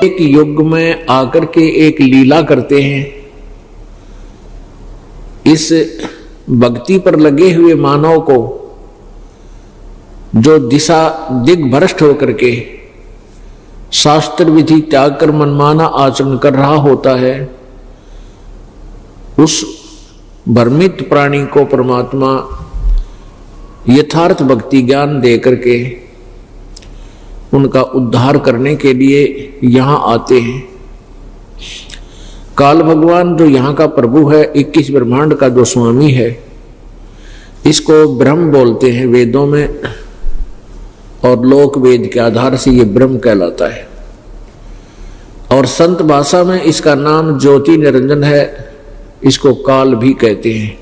एक युग में आकर के एक लीला करते हैं। इस भक्ति पर लगे हुए मानव को जो दिशा दिग्भ्रष्ट होकर के शास्त्र विधि त्याग कर मनमाना आचरण कर रहा होता है, उस भ्रमित प्राणी को परमात्मा यथार्थ भक्ति ज्ञान दे करके उनका उद्धार करने के लिए यहां आते हैं। काल भगवान जो यहाँ का प्रभु है, 21 ब्रह्मांड का जो स्वामी है, इसको ब्रह्म बोलते हैं वेदों में, और लोक वेद के आधार से ये ब्रह्म कहलाता है। और संत भाषा में इसका नाम ज्योति निरंजन है, इसको काल भी कहते हैं।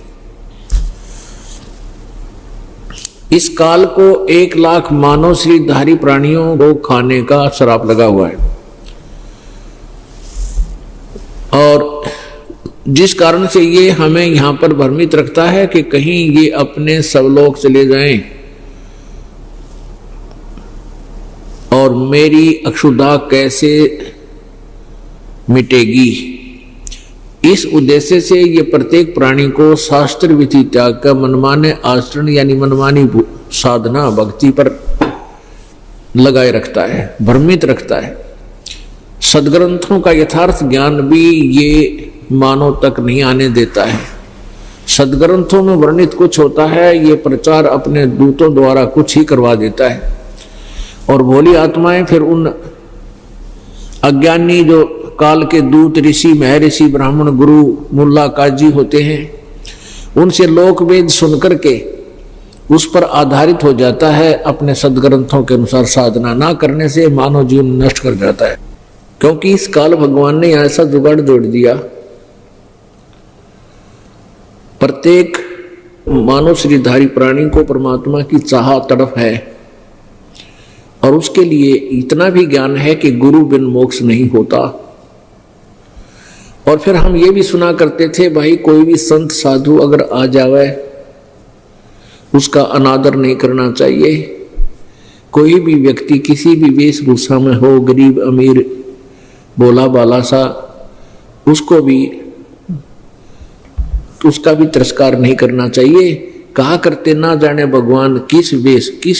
इस काल को 1 लाख मानव शरीरधारी प्राणियों को खाने का श्राप लगा हुआ है, और जिस कारण से ये हमें यहां पर भ्रमित रखता है कि कहीं ये अपने स्वलोक चले जाएं और मेरी अक्षुधा कैसे मिटेगी। इस उद्देश्य से ये प्रत्येक प्राणी को शास्त्र विधि त्याग कर मनमाने आचरण यानी मनमानी साधना भक्ति पर लगाए रखता है, भ्रमित रखता है। सदग्रंथों का यथार्थ ज्ञान भी ये मानव तक नहीं आने देता है। सदग्रंथों में वर्णित कुछ होता है, ये प्रचार अपने दूतों द्वारा कुछ ही करवा देता है, और भोली आत्माएं फिर उन अज्ञानी जो काल के दूत ऋषि महर्षि ब्राह्मण गुरु मुल्ला काजी होते हैं, उनसे लोक वेद सुनकर के उस पर आधारित हो जाता है। अपने सदग्रंथों के अनुसार साधना ना करने से मानव जीवन नष्ट कर जाता है, क्योंकि इस काल भगवान ने ऐसा जुगाड़ जोड़ दिया। प्रत्येक मानव शरीरधारी प्राणी को परमात्मा की चाह तड़प है, और उसके लिए इतना भी ज्ञान है कि गुरु बिन मोक्ष नहीं होता। और फिर हम ये भी सुना करते थे, भाई कोई भी संत साधु अगर आ जावे उसका अनादर नहीं करना चाहिए। कोई भी व्यक्ति किसी भी वेशभूषा में हो, गरीब अमीर बोला बाला सा, उसका भी तिरस्कार नहीं करना चाहिए। कहा करते ना जाने भगवान किस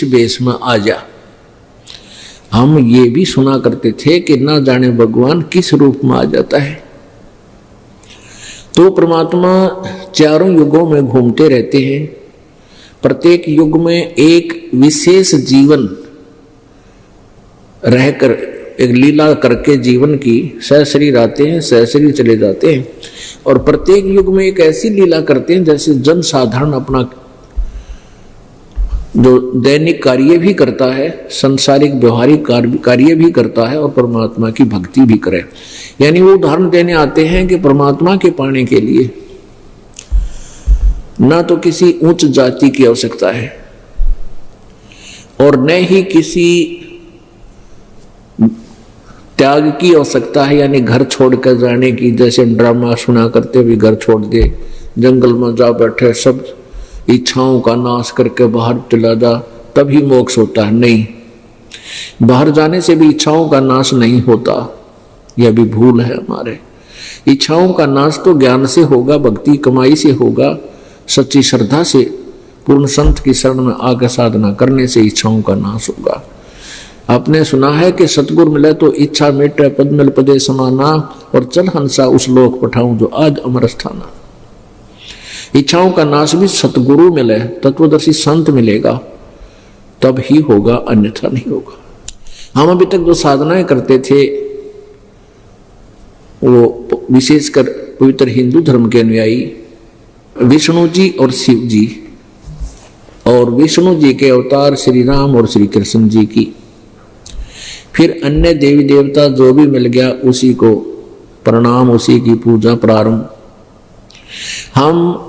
वेश में आ जा। हम ये भी सुना करते थे कि ना जाने भगवान किस रूप में आ जाता है। तो परमात्मा चारों युगों में घूमते रहते हैं। प्रत्येक युग में एक विशेष जीवन रहकर एक लीला करके जीवन की सहशरीर आते हैं, सहशरीर चले जाते हैं, और प्रत्येक युग में एक ऐसी लीला करते हैं जैसे जन साधारण अपना जो दैनिक कार्य भी करता है, संसारिक व्यवहारिक कार्य भी करता है, और परमात्मा की भक्ति भी करे। यानी वो उदाहरण देने आते हैं कि परमात्मा के पाने के लिए ना तो किसी उच्च जाति की आवश्यकता है, और न ही किसी त्याग की आवश्यकता है, यानी घर छोड़कर जाने की। जैसे ड्रामा सुना करते हुए घर छोड़ दे, जंगल में जा बैठे, सब इच्छाओं का नाश करके बाहर चला जा, तभी मोक्ष होता है। नहीं, बाहर जाने से भी इच्छाओं का नाश नहीं होता, यह भी भूल है हमारे। इच्छाओं का नाश तो ज्ञान से होगा, भक्ति कमाई से होगा, सच्ची श्रद्धा से पूर्ण संत की शरण में आकर साधना करने से इच्छाओं का नाश होगा। आपने सुना है कि सतगुरु मिले तो इच्छा मिटे, पद मिल पदे समाना, और चल हंसा उस लोक पठाऊं जो आज अमर स्थाना। इच्छाओं का नाश भी सतगुरु मिले, तत्वदर्शी संत मिलेगा, तब ही होगा, अन्यथा नहीं होगा। हम अभी तक जो साधनाएं करते थे वो विशेषकर पवित्र हिंदू धर्म के अनुयायी विष्णु जी और शिव जी, और विष्णु जी के अवतार श्री राम और श्री कृष्ण जी की, फिर अन्य देवी देवता जो भी मिल गया उसी को प्रणाम, उसी की पूजा प्रारंभ। हम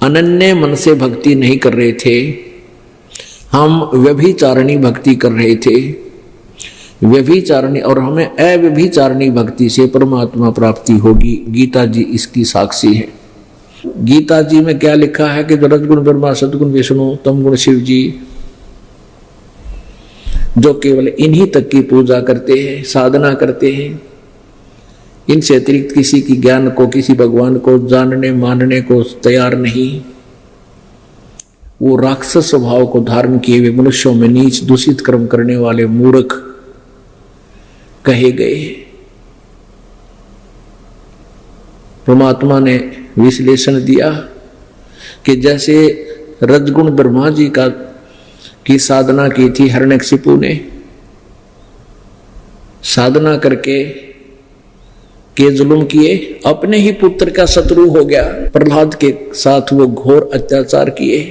अनन्य मन से भक्ति नहीं कर रहे थे, हम व्यभिचारणी भक्ति कर रहे थे। व्यभिचारणी, और हमें अव्यभिचारणी भक्ति से परमात्मा प्राप्ति होगी। गीता जी इसकी साक्षी है। गीता जी में क्या लिखा है कि रजगुण ब्रह्मा, सदगुण विष्णु, तमगुण शिव जी, जो केवल इन्हीं तक की पूजा करते हैं, साधना करते हैं, इनसे अतिरिक्त किसी की ज्ञान को, किसी भगवान को जानने मानने को तैयार नहीं, वो राक्षस स्वभाव को धारण किए हुए मनुष्यों में नीच दूषित कर्म करने वाले मूर्ख कहे गए। परमात्मा ने विश्लेषण दिया कि जैसे रजगुण ब्रह्मा जी की साधना की थी हिरण्यकशिपु ने, साधना करके के जुल्म किए, अपने ही पुत्र का शत्रु हो गया, प्रहलाद के साथ वो घोर अत्याचार किए,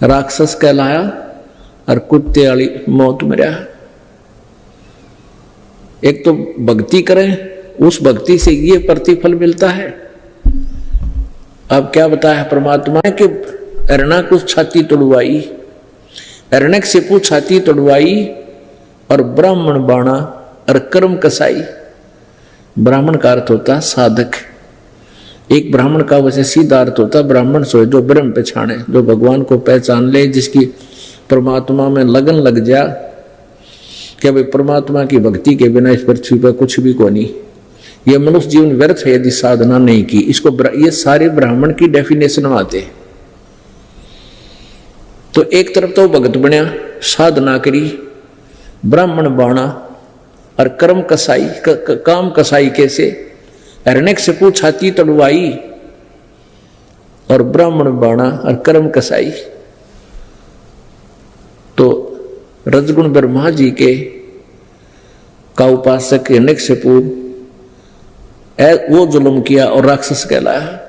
राक्षस कहलाया और कुत्ते वाली मौत मरा। एक तो भक्ति करें, उस भक्ति से ये प्रतिफल मिलता है। अब क्या बताया परमात्मा ने कि हिरण्याकुश छाती तोड़वाई, हिरण्यकशिपु छाती तोड़वाई और ब्राह्मण बाणा और कर्म कसाई। ब्राह्मण का अर्थ होता साधक, एक ब्राह्मण का वैसे सीधा अर्थ होता ब्राह्मण सोए जो ब्रह्म पहचाने, जो भगवान को पहचान ले, जिसकी परमात्मा में लगन लग जा कि भाई परमात्मा की भक्ति के बिना इस पृथ्वी पर कुछ भी को नहीं, यह मनुष्य जीवन व्यर्थ है यदि साधना नहीं की। इसको ये सारे ब्राह्मण की डेफिनेशन में आते हैं। तो एक तरफ तो भगत बनया, साधना करी, ब्राह्मण बाणा और कर्म कसाई, काम कसाई कैसे, हिरण्यकशिपु छाती तड़वाई और ब्राह्मण बाणा और कर्म कसाई। तो रजगुण ब्रह्मा जी का उपासक हिरण्यकशिपु वो जुल्म किया और राक्षस कहलाया।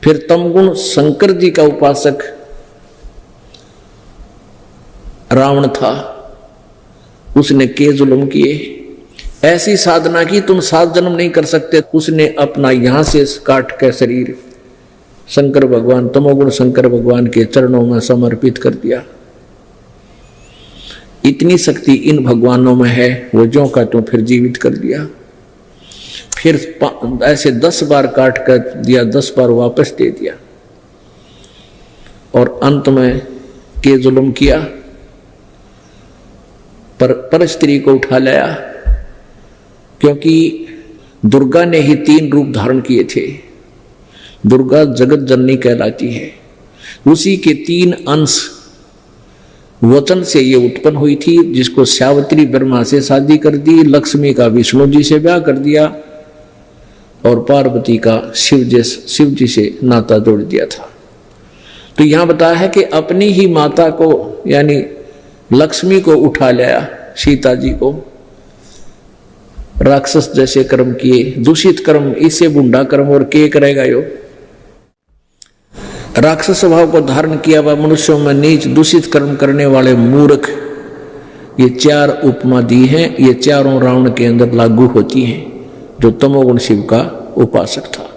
फिर तमगुण शंकर जी का उपासक रावण था, उसने के जुल्म किए, ऐसी साधना की तुम 7 जन्म नहीं कर सकते। उसने अपना यहां से काट के शरीर शंकर भगवान, तमोगुण शंकर भगवान के चरणों में समर्पित कर दिया। इतनी शक्ति इन भगवानों में है, वो ज्यों का त्यों फिर जीवित कर दिया। फिर ऐसे 10 बार काट कर दिया, 10 बार वापस दे दिया और अंत में के जुल्म किया, पर स्त्री को उठा लाया, क्योंकि दुर्गा ने ही 3 रूप धारण किए थे। दुर्गा जगत जननी कहलाती है, उसी के 3 अंश वचन से ये उत्पन्न हुई थी, जिसको सावित्री ब्रह्मा से शादी कर दी, लक्ष्मी का विष्णु जी से ब्याह कर दिया और पार्वती का शिव जी से नाता जोड़ दिया था। तो यहां बताया है कि अपनी ही माता को यानी लक्ष्मी को उठा लाया, सीता जी को, राक्षस जैसे कर्म किए, दूषित कर्म, इससे बुंडा कर्म और के करेगा यो। राक्षस स्वभाव को धारण किया हुआ मनुष्यों में नीच दूषित कर्म करने वाले मूर्ख, ये 4 उपमा दी हैं, ये चारों रावण के अंदर लागू होती हैं, जो तमोगुण शिव का उपासक था।